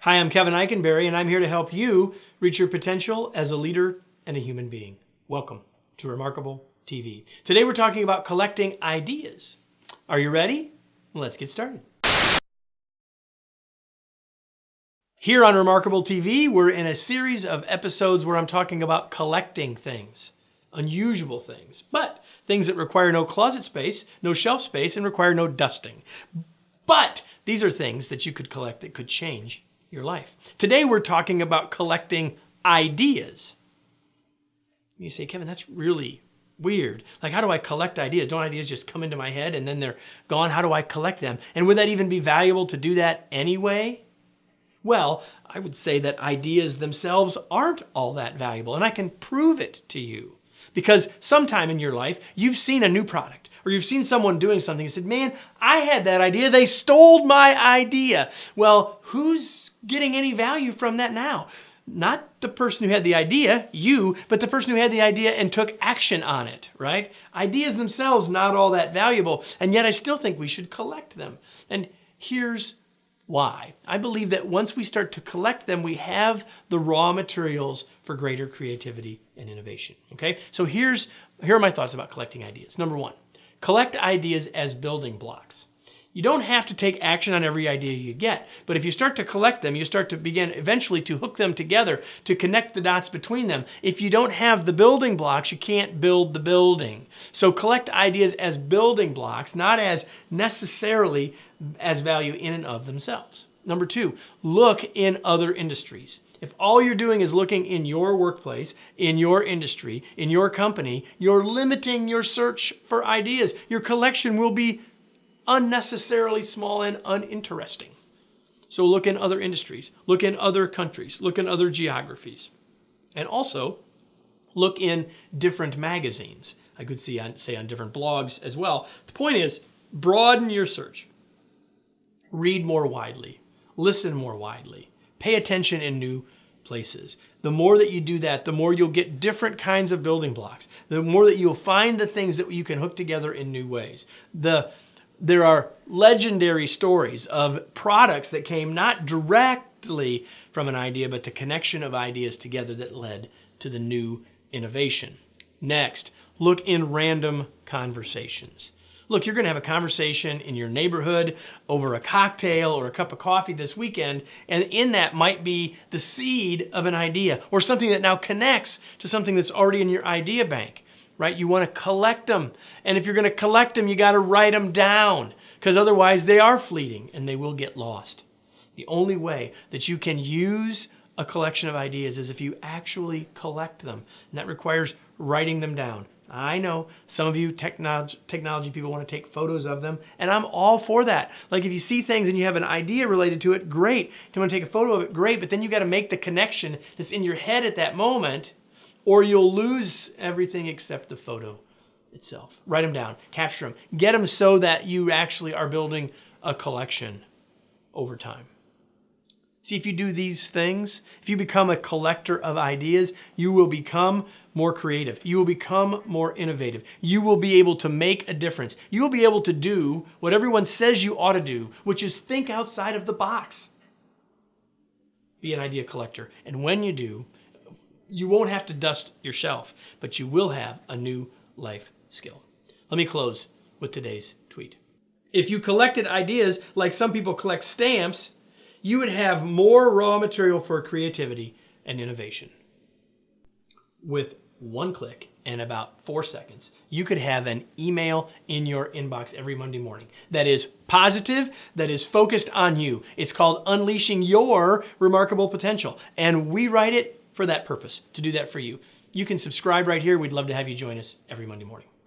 Hi, I'm Kevin Eikenberry, and I'm here to help you reach your potential as a leader and a human being. Welcome to Remarkable TV. Today we're talking about collecting ideas. Are you ready? Let's get started. Here on Remarkable TV, we're in a series of episodes where I'm talking about collecting things, unusual things, but things that require no closet space, no shelf space, and require no dusting. But these are things that you could collect that could change your life. Today we're talking about collecting ideas. You say, Kevin, that's really weird. Like, how do I collect ideas? Don't ideas just come into my head and then they're gone? How do I collect them? And would that even be valuable to do that anyway? Well, I would say that ideas themselves aren't all that valuable, and I can prove it to you. Because sometime in your life, you've seen a new product, or you've seen someone doing something and said, man, I had that idea, they stole my idea. Well, who's getting any value from that now? Not the person who had the idea, you, but the person who had the idea and took action on it, right? Ideas themselves not all that valuable, and yet I still think we should collect them. And here's why. I believe that once we start to collect them, we have the raw materials for greater creativity and innovation. Okay? So here are my thoughts about collecting ideas. Number one, collect ideas as building blocks. You don't have to take action on every idea you get, but if you start to collect them, you start to begin eventually to hook them together, to connect the dots between them. If you don't have the building blocks, you can't build the building. So collect ideas as building blocks, not as necessarily as value in and of themselves. Number two, look in other industries. If all you're doing is looking in your workplace, in your industry, in your company, you're limiting your search for ideas. Your collection will be unnecessarily small and uninteresting. So look in other industries, look in other countries, look in other geographies. And also look in different magazines. I could say on different blogs as well. The point is, broaden your search. Read more widely. Listen more widely. Pay attention in new places. The more that you do that, the more you'll get different kinds of building blocks. The more that you'll find the things that you can hook together in new ways. There are legendary stories of products that came not directly from an idea, but the connection of ideas together that led to the new innovation. Next, look in random conversations. Look, you're going to have a conversation in your neighborhood over a cocktail or a cup of coffee this weekend, and in that might be the seed of an idea or something that now connects to something that's already in your idea bank, right? You want to collect them, and if you're going to collect them, you got to write them down, because otherwise they are fleeting and they will get lost. The only way that you can use a collection of ideas is if you actually collect them, and that requires writing them down. I know some of you technology people want to take photos of them, and I'm all for that. Like if you see things and you have an idea related to it, great. If you want to take a photo of it, great, but then you got to make the connection that's in your head at that moment, or you'll lose everything except the photo itself. Write them down, capture them, get them so that you actually are building a collection over time. See, if you do these things, if you become a collector of ideas, you will become more creative. You will become more innovative. You will be able to make a difference. You will be able to do what everyone says you ought to do, which is think outside of the box. Be an idea collector. And when you do, you won't have to dust your shelf, but you will have a new life skill. Let me close with today's tweet. If you collected ideas like some people collect stamps, you would have more raw material for creativity and innovation. With one click and about 4 seconds, you could have an email in your inbox every Monday morning that is positive, that is focused on you. It's called Unleashing Your Remarkable Potential. And we write it for that purpose, to do that for you. You can subscribe right here. We'd love to have you join us every Monday morning.